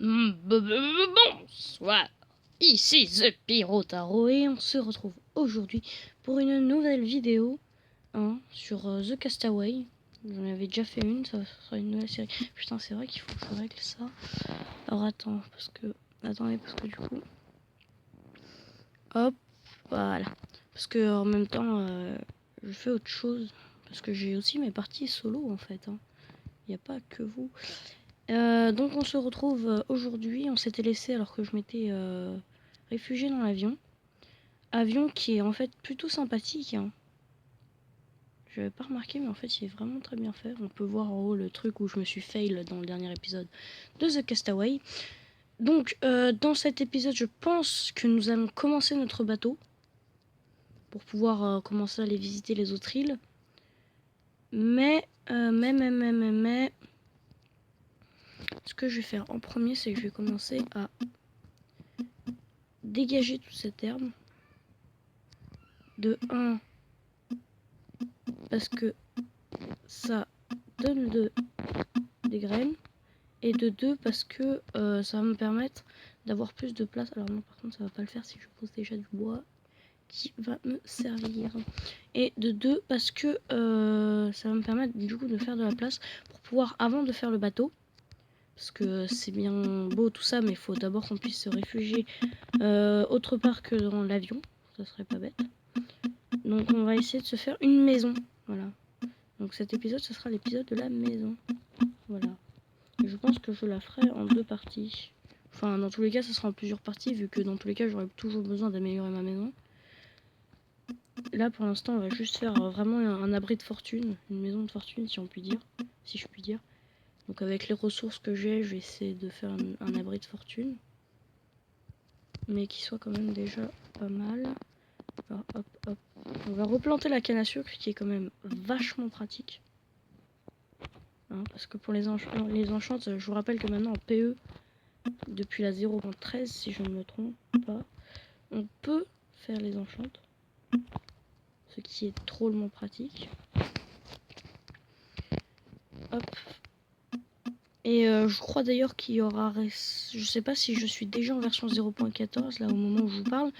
Bonsoir, ici The Pirotaro et on se retrouve aujourd'hui pour une nouvelle vidéo sur The Castaway. J'en avais déjà fait une, ça sera une nouvelle série. Putain, c'est vrai qu'il faut que je règle ça. Alors attendez, parce que du coup... Hop, voilà. Parce que en même temps, je fais autre chose. Parce que j'ai aussi mes parties solo en fait. Il n'y a pas que vous. Donc on se retrouve aujourd'hui, on s'était laissé alors que je m'étais réfugié dans l'avion. Avion qui est en fait plutôt sympathique. Je n'avais pas remarqué mais en fait il est vraiment très bien fait. On peut voir en haut le truc où je me suis fail dans le dernier épisode de The Castaway. Donc dans cet épisode je pense que nous allons commencer notre bateau. Pour pouvoir commencer à aller visiter les autres îles. Mais ce que je vais faire en premier c'est que je vais commencer à dégager toute cette herbe. De 1 parce que ça donne des graines et de 2 parce que ça va me permettre d'avoir plus de place. Alors non, par contre ça va pas le faire si je pose déjà du bois qui va me servir. Et de 2 parce que ça va me permettre du coup de faire de la place pour pouvoir, avant de faire le bateau, parce que c'est bien beau tout ça mais il faut d'abord qu'on puisse se réfugier autre part que dans l'avion, ça serait pas bête. Donc on va essayer de se faire une maison, voilà. Donc cet épisode, ce sera l'épisode de la maison. Voilà. Et je pense que je la ferai en 2 parties. Enfin, dans tous les cas, ça sera en plusieurs parties, vu que dans tous les cas, j'aurai toujours besoin d'améliorer ma maison. Là, pour l'instant, on va juste faire vraiment un abri de fortune. Une maison de fortune, si on peut dire. Si je puis dire. Donc avec les ressources que j'ai, je vais essayer de faire un abri de fortune. Mais qui soit quand même déjà pas mal. Alors, hop, hop. On va replanter la canne à sucre, qui est quand même vachement pratique. Parce que pour les enchantes, je vous rappelle que maintenant en PE, depuis la 0.13 si je ne me trompe pas, on peut faire les enchantes, ce qui est drôlement pratique. Hop. Et je crois d'ailleurs qu'il y aura, je sais pas si je suis déjà en version 0.14 là au moment où je vous parle,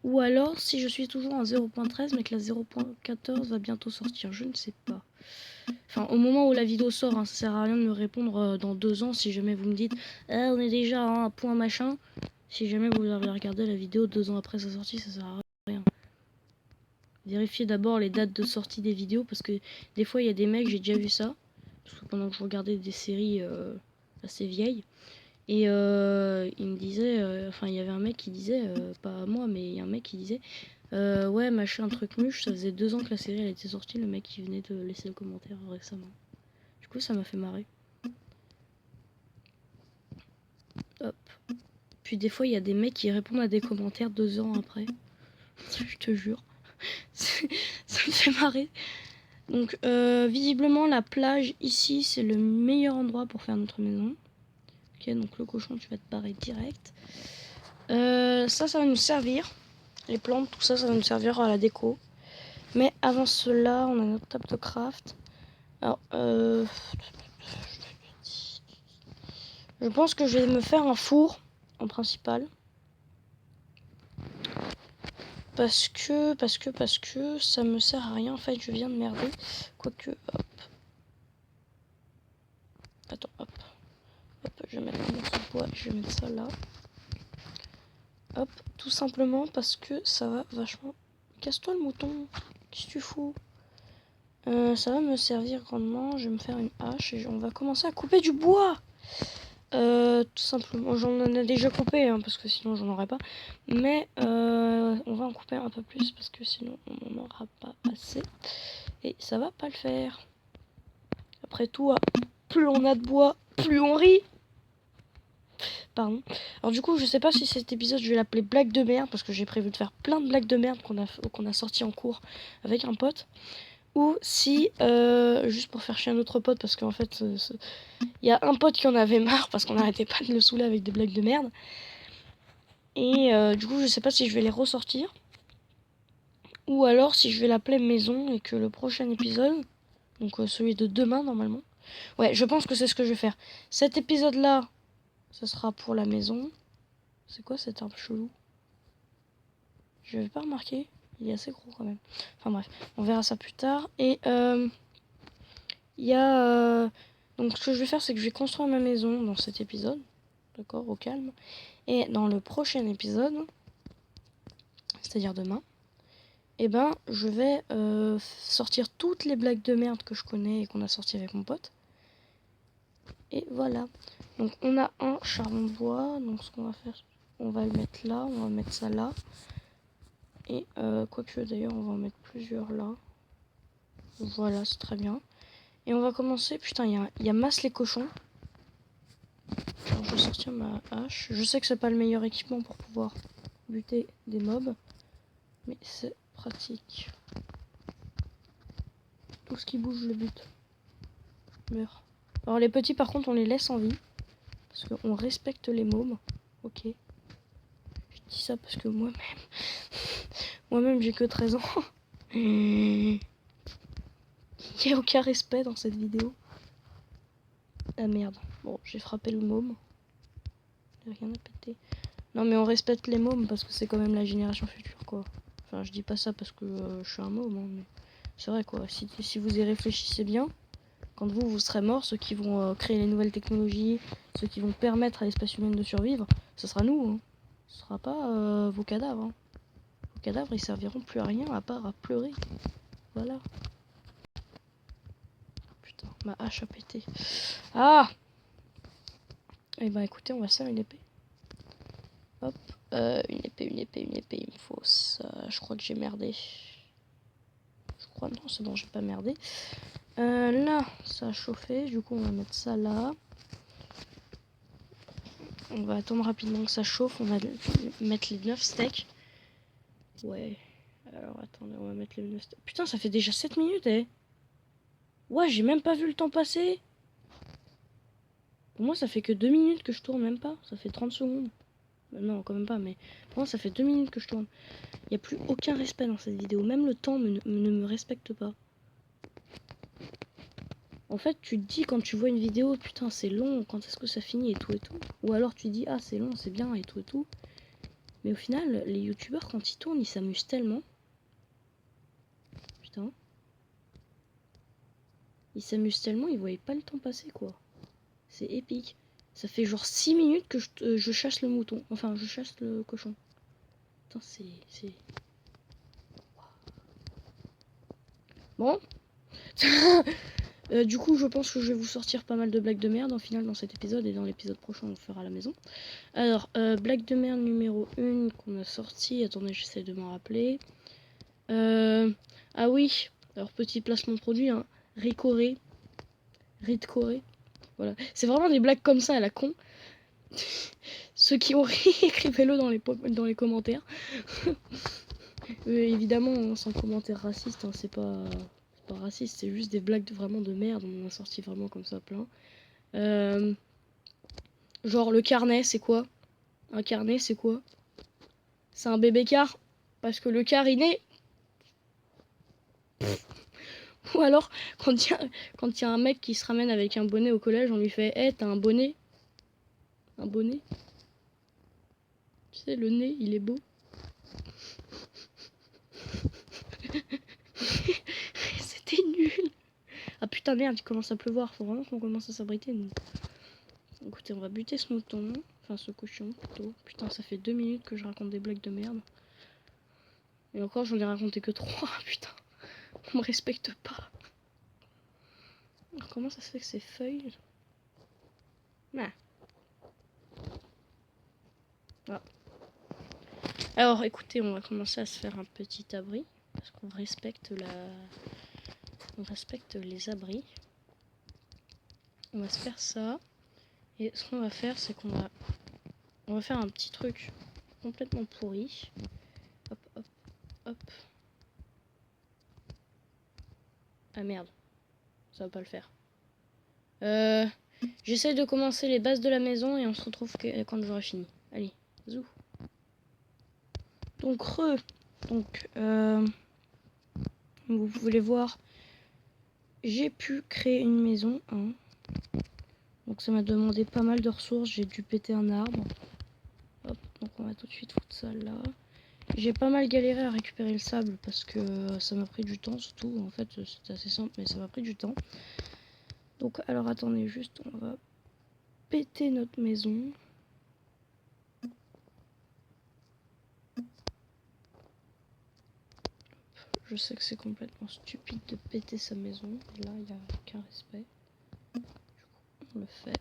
ou alors si je suis toujours en 0.13 mais que la 0.14 va bientôt sortir, je ne sais pas. Enfin, au moment où la vidéo sort, ça sert à rien de me répondre dans 2 ans si jamais vous me dites on est déjà à un point machin. Si jamais vous avez regardé la vidéo 2 ans après sa sortie, ça sert à rien. Vérifiez d'abord les dates de sortie des vidéos parce que des fois il y a des mecs, j'ai déjà vu ça. Parce que pendant que je regardais des séries assez vieilles. Et il me disait, enfin il y avait un mec qui disait, pas moi mais il y a un mec qui disait ouais machin truc muche, ça faisait 2 ans que la série elle était sortie, le mec qui venait de laisser le commentaire récemment. Du coup ça m'a fait marrer. Hop. Puis des fois il y a des mecs qui répondent à des commentaires 2 ans après. Je te jure. Ça me fait marrer. Donc visiblement la plage ici c'est le meilleur endroit pour faire notre maison. Ok, donc le cochon tu vas te barrer direct. Ça va nous servir. Les plantes, tout ça, ça va nous servir à la déco. Mais avant cela, on a notre table de craft. Alors, je pense que je vais me faire un four en principal. Parce que ça me sert à rien. En fait, je viens de merder. Quoique, hop. Attends, hop. Hop, je vais mettre un morceau de bois. Je vais mettre ça là. Hop, tout simplement parce que ça va vachement... Casse-toi le mouton. Qu'est-ce que tu fous? Ça va me servir grandement. Je vais me faire une hache et on va commencer à couper du bois. Tout simplement, j'en ai déjà coupé parce que sinon j'en aurais pas. Mais on va en couper un peu plus parce que sinon on n'en aura pas assez. Et ça va pas le faire. Après tout, plus on a de bois, plus on rit. Pardon. Alors du coup, je sais pas si cet épisode je vais l'appeler blague de merde parce que j'ai prévu de faire plein de blagues de merde qu'on a sorti en cours avec un pote. Ou si, juste pour faire chier un autre pote, parce qu'en fait, il y a un pote qui en avait marre parce qu'on n'arrêtait pas de le saouler avec des blagues de merde. Et du coup, je sais pas si je vais les ressortir. Ou alors si je vais l'appeler maison et que le prochain épisode, donc celui de demain normalement. Ouais, je pense que c'est ce que je vais faire. Cet épisode-là, Ça sera pour la maison. C'est quoi cet arbre chelou? Je n'avais pas remarqué. Il est assez gros quand même. Enfin bref, on verra ça plus tard. Et il y a... donc ce que je vais faire, c'est que je vais construire ma maison dans cet épisode. D'accord, au calme. Et dans le prochain épisode, c'est-à-dire demain, eh ben, je vais sortir toutes les blagues de merde que je connais et qu'on a sorti avec mon pote. Et voilà. Donc on a un charbon de bois. Donc ce qu'on va faire, on va le mettre là, on va mettre ça là. Et quoique d'ailleurs on va en mettre plusieurs là. Voilà, c'est très bien. Et on va commencer. Putain, il y a masse les cochons. Alors, je vais sortir ma hache. Je sais que c'est pas le meilleur équipement pour pouvoir buter des mobs. Mais c'est pratique. Tout ce qui bouge, je le bute. Meurs. Alors les petits par contre on les laisse en vie. Parce qu'on respecte les mômes. Ok. Je dis ça parce que moi-même... moi-même j'ai que 13 ans. Il n'y a aucun respect dans cette vidéo. Ah merde. Bon, j'ai frappé le môme. Il n'y a rien à péter. Non mais on respecte les mômes parce que c'est quand même la génération future quoi. Enfin je dis pas ça parce que je suis un môme. Hein, mais c'est vrai quoi. Si vous y réfléchissez bien, quand vous serez morts, ceux qui vont créer les nouvelles technologies, ceux qui vont permettre à l'espèce humaine de survivre, ce sera nous. Hein. Ce sera pas vos cadavres. Hein. Vos cadavres ils serviront plus à rien à part à pleurer. Voilà. Putain, ma hache a pété. Ah! Eh ben écoutez, on va se faire une épée. Hop, une épée, il me faut ça. Je crois que j'ai merdé. Je crois, non, c'est bon, j'ai pas merdé. Là, ça a chauffé, du coup on va mettre ça là. On va attendre rapidement que ça chauffe, on va mettre les 9 steaks. Ouais, alors attendez, on va mettre les 9 steaks. Putain, ça fait déjà 7 minutes, eh. Ouais, j'ai même pas vu le temps passer. Pour moi, ça fait que 2 minutes que je tourne, même pas. Ça fait 30 secondes. Non, quand même pas, mais pour moi, ça fait 2 minutes que je tourne. Il n'y a plus aucun respect dans cette vidéo. Même le temps ne me respecte pas. En fait, tu te dis quand tu vois une vidéo, putain, c'est long, quand est-ce que ça finit et tout et tout. Ou alors tu dis, ah, c'est long, c'est bien et tout et tout. Mais au final, les youtubeurs, quand ils tournent, ils s'amusent tellement. Putain. Ils s'amusent tellement, ils voyaient pas le temps passer, quoi. C'est épique. Ça fait genre 6 minutes que je chasse le mouton. Enfin, je chasse le cochon. Putain, c'est... Bon. Du coup, je pense que je vais vous sortir pas mal de blagues de merde en final dans cet épisode. Et dans l'épisode prochain, on le fera à la maison. Alors, blague de merde numéro 1 qu'on a sorti. Attendez, j'essaie de m'en rappeler. Ah oui. Alors, petit placement de produit. Hein. Ricoré. Ritcoré. Voilà. C'est vraiment des blagues comme ça à la con. Ceux qui ont ri, écrivez-le dans les commentaires. Évidemment, sans commentaire raciste, hein, c'est pas raciste, c'est juste des blagues vraiment de merde. On en a sorti vraiment comme ça plein. Genre le carnet, c'est quoi? Un carnet, c'est quoi? C'est un bébé car. Parce que le car, il est... Ou alors, quand il y a un mec qui se ramène avec un bonnet au collège, on lui fait hey, t'as un bonnet? Un bonnet? Tu sais, le nez, il est beau. C'était nul. Ah putain, merde, il commence à pleuvoir. Faut vraiment qu'on commence à s'abriter. Écoutez, on va buter ce mouton. Enfin, ce cochon, plutôt. Putain, ça fait 2 minutes que je raconte des blagues de merde. Et encore, j'en ai raconté que 3. Putain, on me respecte pas. Alors, comment ça se fait que ces feuilles... Ah. Ah. Alors, écoutez, on va commencer à se faire un petit abri. Parce qu'on respecte on respecte les abris. On va se faire ça. Et ce qu'on va faire, c'est qu'on va faire un petit truc complètement pourri. Hop, hop, hop. Ah merde. Ça va pas le faire. J'essaie de commencer les bases de la maison et on se retrouve quand j'aurai fini. Allez, zou. Donc, vous pouvez voir, j'ai pu créer une maison. Hein. Donc ça m'a demandé pas mal de ressources. J'ai dû péter un arbre. Hop, donc on va tout de suite foutre ça là. J'ai pas mal galéré à récupérer le sable parce que ça m'a pris du temps surtout. En fait c'était assez simple mais ça m'a pris du temps. Donc alors attendez juste, on va péter notre maison. Je sais que c'est complètement stupide de péter sa maison. Et là il n'y a aucun respect. Du coup on le fait.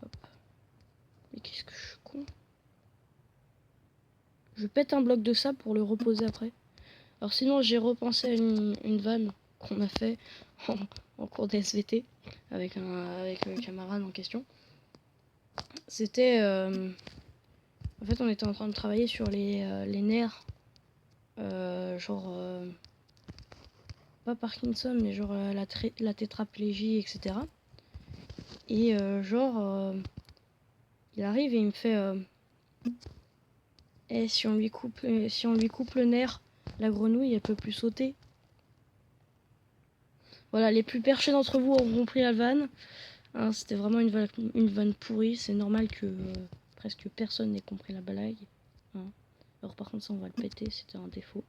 Hop. Mais qu'est-ce que je suis con. Je pète un bloc de sable pour le reposer après. Alors sinon j'ai repensé à une vanne qu'on a fait en cours d'SVT avec le camarade en question. C'était en fait on était en train de travailler sur les nerfs pas Parkinson mais genre la tétraplégie etc. Et il arrive et il me fait si on lui coupe le nerf, la grenouille elle peut plus sauter. Voilà, les plus perchés d'entre vous auront compris la vanne. Hein, c'était vraiment une vanne pourrie. C'est normal que presque personne n'ait compris la blague. Hein. Alors par contre ça on va le péter, c'était un défaut.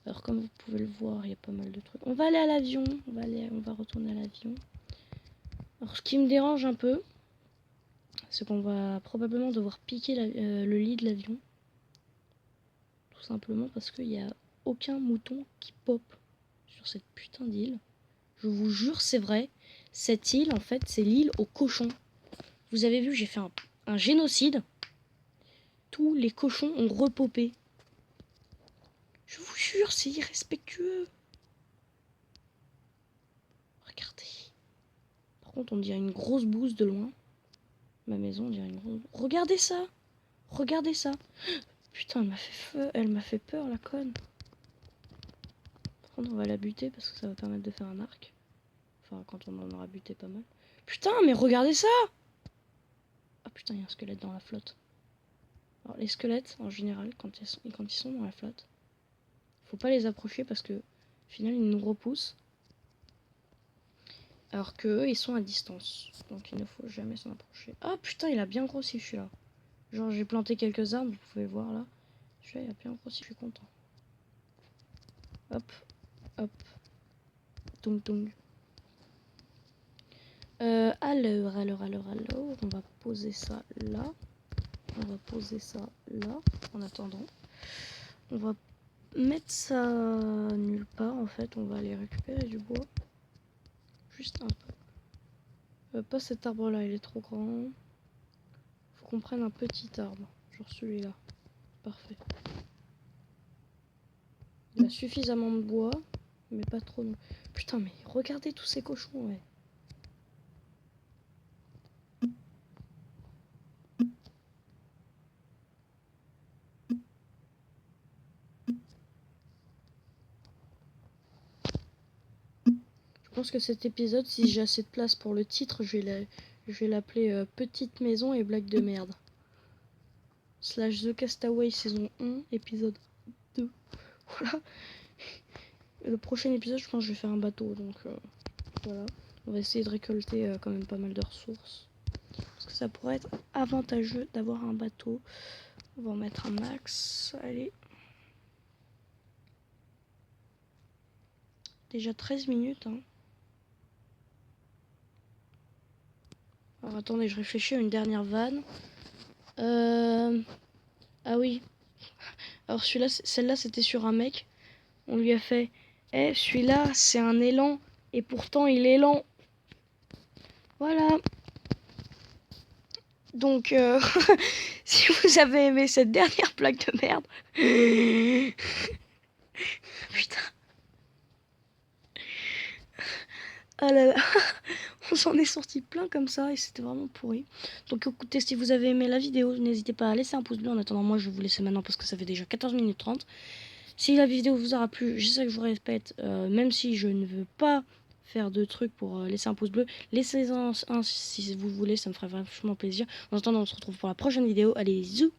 Alors comme vous pouvez le voir, il y a pas mal de trucs. On va aller à l'avion, on va retourner à l'avion. Alors ce qui me dérange un peu, c'est qu'on va probablement devoir piquer le lit de l'avion. Tout simplement parce qu'il n'y a aucun mouton qui pop sur cette putain d'île. Je vous jure, c'est vrai. Cette île, en fait, c'est l'île aux cochons. Vous avez vu, j'ai fait un génocide. Tous les cochons ont repopé. Je vous jure, c'est irrespectueux. Regardez. Par contre, on dirait une grosse bouse de loin. Ma maison, on dirait une grosse... Regardez ça. Regardez ça. Putain, elle m'a fait peur, la conne. Par contre, on va la buter parce que ça va permettre de faire un arc. Enfin, quand on en aura buté pas mal. Putain, mais regardez ça. Ah putain, il y a un squelette dans la flotte. Alors, les squelettes, en général, quand ils sont dans la flotte, faut pas les approcher parce que, au final, ils nous repoussent. Alors que eux, ils sont à distance. Donc, il ne faut jamais s'en approcher. Ah putain, il a bien grossi, celui-là. Genre, j'ai planté quelques arbres, vous pouvez voir là. Celui-là, il a bien grossi, je suis content. Hop, hop. Tung tung. Alors, on va poser ça là. On va poser ça là, en attendant. On va mettre ça nulle part, en fait. On va aller récupérer du bois. Juste un peu. Pas cet arbre-là, il est trop grand. Faut qu'on prenne un petit arbre. Genre celui-là. Parfait. Il a suffisamment de bois, mais pas trop. Non. Putain, mais regardez tous ces cochons, ouais. Je pense que cet épisode, si j'ai assez de place pour le titre, je vais l'appeler Petite maison et blague de merde. / The Castaway saison 1, épisode 2. Voilà. Le prochain épisode, je pense que je vais faire un bateau. Donc voilà. On va essayer de récolter quand même pas mal de ressources. Parce que ça pourrait être avantageux d'avoir un bateau. On va en mettre un max. Allez. Déjà 13 minutes. Hein. Alors attendez, je réfléchis à une dernière vanne. Ah oui. Alors celle-là c'était sur un mec. On lui a fait celui-là c'est un élan et pourtant il est lent. Voilà. Donc si vous avez aimé cette dernière blague de merde. Putain. Ah là là. On s'en est sorti plein comme ça et c'était vraiment pourri. Donc écoutez, si vous avez aimé la vidéo, n'hésitez pas à laisser un pouce bleu. En attendant, moi je vais vous laisser maintenant parce que ça fait déjà 14 minutes 30. Si la vidéo vous aura plu, je sais que je vous répète, même si je ne veux pas faire de trucs pour laisser un pouce bleu, laissez-en un si vous voulez, ça me ferait vachement plaisir. En attendant, on se retrouve pour la prochaine vidéo. Allez, zou!